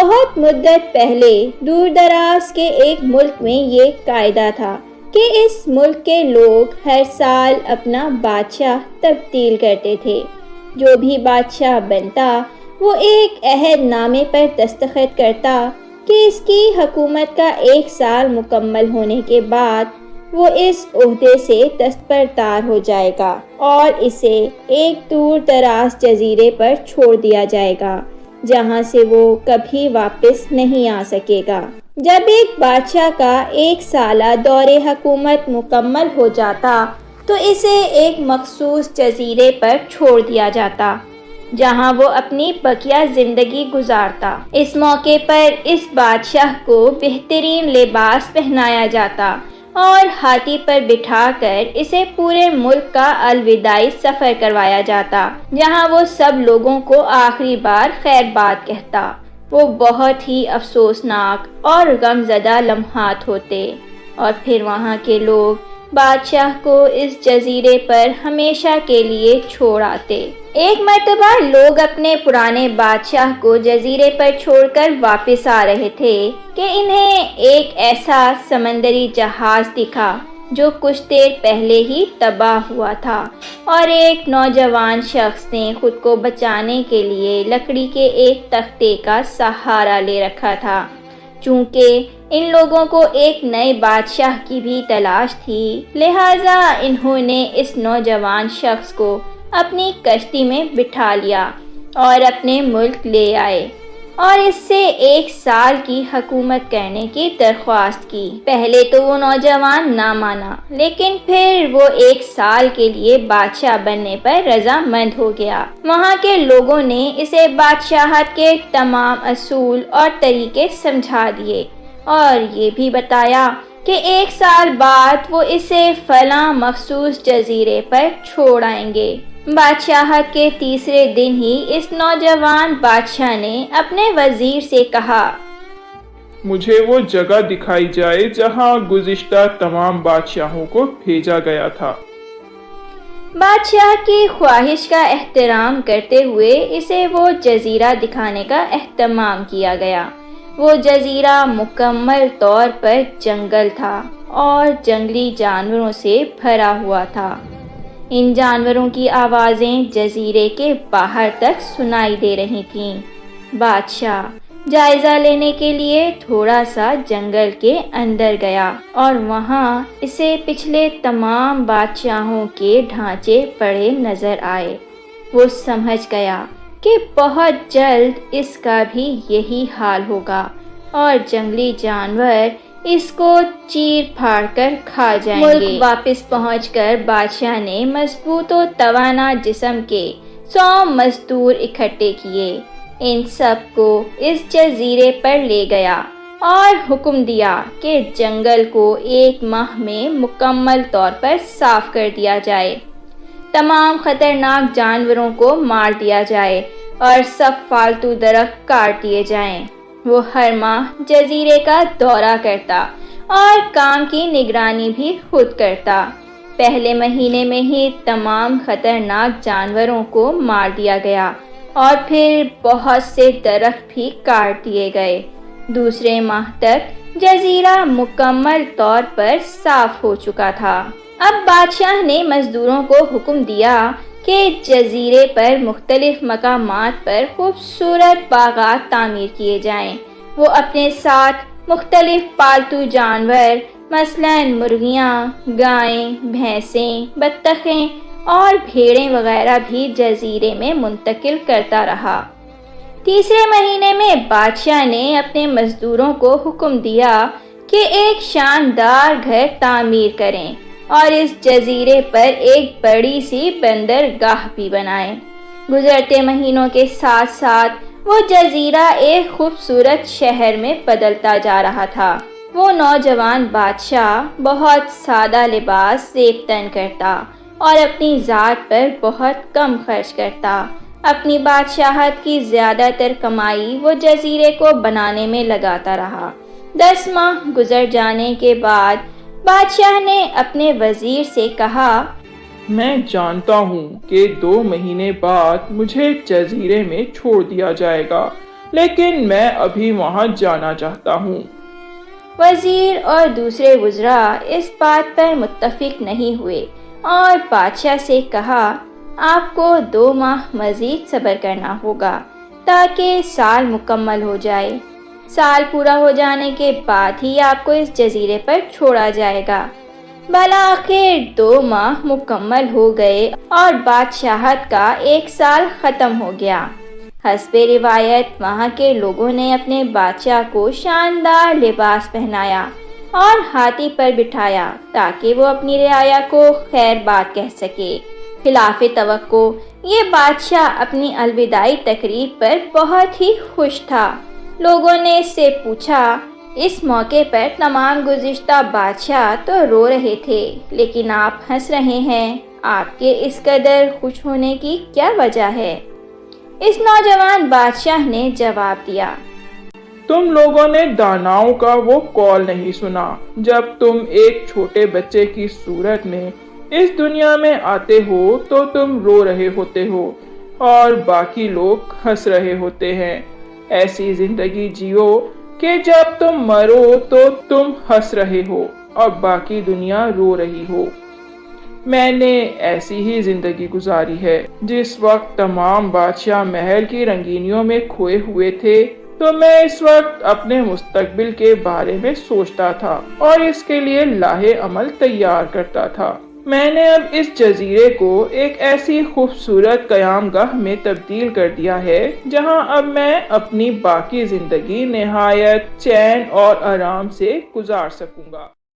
بہت مدت پہلے دور دراز کے ایک ملک میں یہ قاعدہ تھا کہ اس ملک کے لوگ ہر سال اپنا بادشاہ تبدیل کرتے تھے۔ جو بھی بادشاہ بنتا وہ ایک عہد نامے پر دستخط کرتا کہ اس کی حکومت کا 1 سال مکمل ہونے کے بعد وہ اس عہدے سے دستبردار ہو جائے گا اور اسے ایک دور دراز جزیرے پر چھوڑ دیا جائے گا جہاں سے وہ کبھی واپس نہیں آ سکے گا۔ جب ایک بادشاہ کا 1 سالہ دور حکومت مکمل ہو جاتا تو اسے ایک مخصوص جزیرے پر چھوڑ دیا جاتا جہاں وہ اپنی بقیہ زندگی گزارتا۔ اس موقع پر اس بادشاہ کو بہترین لباس پہنایا جاتا اور ہاتھی پر بٹھا کر اسے پورے ملک کا الوداعی سفر کروایا جاتا جہاں وہ سب لوگوں کو آخری بار خیر باد کہتا۔ وہ بہت ہی افسوسناک اور غمزدہ لمحات ہوتے اور پھر وہاں کے لوگ بادشاہ کو اس جزیرے پر ہمیشہ کے لیے چھوڑ آتے۔ ایک مرتبہ لوگ اپنے پرانے بادشاہ کو جزیرے پر چھوڑ کر واپس آ رہے تھے کہ انہیں ایک ایسا سمندری جہاز دکھا جو کچھ دیر پہلے ہی تباہ ہوا تھا اور ایک نوجوان شخص نے خود کو بچانے کے لیے لکڑی کے ایک تختے کا سہارا لے رکھا تھا۔ چونکہ ان لوگوں کو ایک نئے بادشاہ کی بھی تلاش تھی، لہٰذا انہوں نے اس نوجوان شخص کو اپنی کشتی میں بٹھا لیا اور اپنے ملک لے آئے اور اس سے 1 سال کی حکومت کرنے کی درخواست کی۔ پہلے تو وہ نوجوان نہ مانا، لیکن پھر وہ 1 سال کے لیے بادشاہ بننے پر رضامند ہو گیا۔ وہاں کے لوگوں نے اسے بادشاہت کے تمام اصول اور طریقے سمجھا دیے اور یہ بھی بتایا کہ 1 سال بعد وہ اسے فلاں مخصوص جزیرے پر چھوڑ آئیں گے۔ بادشاہت کے تیسرے دن ہی اس نوجوان بادشاہ نے اپنے وزیر سے کہا، مجھے وہ جگہ دکھائی جائے جہاں گزشتہ تمام بادشاہوں کو بھیجا گیا تھا۔ بادشاہ کی خواہش کا احترام کرتے ہوئے اسے وہ جزیرہ دکھانے کا اہتمام کیا گیا۔ وہ جزیرہ مکمل طور پر جنگل تھا اور جنگلی جانوروں سے بھرا ہوا تھا۔ ان جانوروں کی آوازیں جزیرے کے باہر تک سنائی دے رہی تھیں۔ بادشاہ جائزہ لینے کے لیے تھوڑا سا جنگل کے اندر گیا اور وہاں اسے پچھلے تمام بادشاہوں کے ڈھانچے پڑے نظر آئے۔ وہ سمجھ گیا کہ بہت جلد اس کا بھی یہی حال ہوگا اور جنگلی جانور اس کو چیر پھاڑ کر کھا جائیں گے۔ ملک واپس پہنچ کر بادشاہ نے مضبوط و توانا جسم کے 100 مزدور اکٹھے کیے۔ ان سب کو اس جزیرے پر لے گیا اور حکم دیا کہ جنگل کو 1 ماہ میں مکمل طور پر صاف کر دیا جائے، تمام خطرناک جانوروں کو مار دیا جائے اور سب فالتو درخت کاٹ دیے جائیں۔ وہ ہر ماہ جزیرے کا دورہ کرتا اور کام کی نگرانی بھی خود کرتا۔ پہلے مہینے میں ہی تمام خطرناک جانوروں کو مار دیا گیا اور پھر بہت سے درخت بھی کاٹ دیے گئے۔ دوسرے ماہ تک جزیرہ مکمل طور پر صاف ہو چکا تھا۔ اب بادشاہ نے مزدوروں کو حکم دیا کہ جزیرے پر مختلف مقامات پر خوبصورت باغات تعمیر کیے جائیں۔ وہ اپنے ساتھ مختلف پالتو جانور مثلاً مرغیاں، گائیں، بھینسیں، بطخیں اور بھیڑیں وغیرہ بھی جزیرے میں منتقل کرتا رہا۔ تیسرے مہینے میں بادشاہ نے اپنے مزدوروں کو حکم دیا کہ ایک شاندار گھر تعمیر کریں اور اس جزیرے پر ایک بڑی سی بندرگاہ بھی بنائیں۔ گزرتے مہینوں کے ساتھ ساتھ وہ جزیرہ ایک خوبصورت شہر میں بدلتا جا رہا تھا۔ وہ نوجوان بادشاہ بہت سادہ لباس زیب تن کرتا اور اپنی ذات پر بہت کم خرچ کرتا۔ اپنی بادشاہت کی زیادہ تر کمائی وہ جزیرے کو بنانے میں لگاتا رہا۔ 10 ماہ گزر جانے کے بعد بادشاہ نے اپنے وزیر سے کہا، میں جانتا ہوں کہ 2 مہینے بعد مجھے جزیرے میں چھوڑ دیا جائے گا، لیکن میں ابھی وہاں جانا چاہتا ہوں۔ وزیر اور دوسرے وزراء اس بات پر متفق نہیں ہوئے اور بادشاہ سے کہا، آپ کو 2 ماہ مزید صبر کرنا ہوگا تاکہ سال مکمل ہو جائے۔ سال پورا ہو جانے کے بعد ہی آپ کو اس جزیرے پر چھوڑا جائے گا۔ بالآخر 2 ماہ مکمل ہو گئے اور بادشاہت کا 1 سال ختم ہو گیا۔ حسب روایت وہاں کے لوگوں نے اپنے بادشاہ کو شاندار لباس پہنایا اور ہاتھی پر بٹھایا تاکہ وہ اپنی رعایا کو خیر بات کہہ سکے۔ خلاف توقع یہ بادشاہ اپنی الوداعی تقریب پر بہت ہی خوش تھا۔ لوگوں نے اس سے پوچھا، اس موقع پر تمام گزشتہ بادشاہ تو رو رہے تھے لیکن آپ ہنس رہے ہیں، آپ کے اس قدر خوش ہونے کی کیا وجہ ہے؟ اس نوجوان بادشاہ نے جواب دیا، تم لوگوں نے داناؤں کا وہ قول نہیں سنا، جب تم ایک چھوٹے بچے کی صورت میں اس دنیا میں آتے ہو تو تم رو رہے ہوتے ہو اور باقی لوگ ہنس رہے ہوتے ہیں۔ ایسی زندگی جیو کہ جب تم مرو تو تم ہنس رہے ہو اور باقی دنیا رو رہی ہو۔ میں نے ایسی ہی زندگی گزاری ہے۔ جس وقت تمام بادشاہ محل کی رنگینیوں میں کھوئے ہوئے تھے تو میں اس وقت اپنے مستقبل کے بارے میں سوچتا تھا اور اس کے لیے لاہے عمل تیار کرتا تھا۔ میں نے اب اس جزیرے کو ایک ایسی خوبصورت قیام گاہ میں تبدیل کر دیا ہے جہاں اب میں اپنی باقی زندگی نہایت چین اور آرام سے گزار سکوں گا۔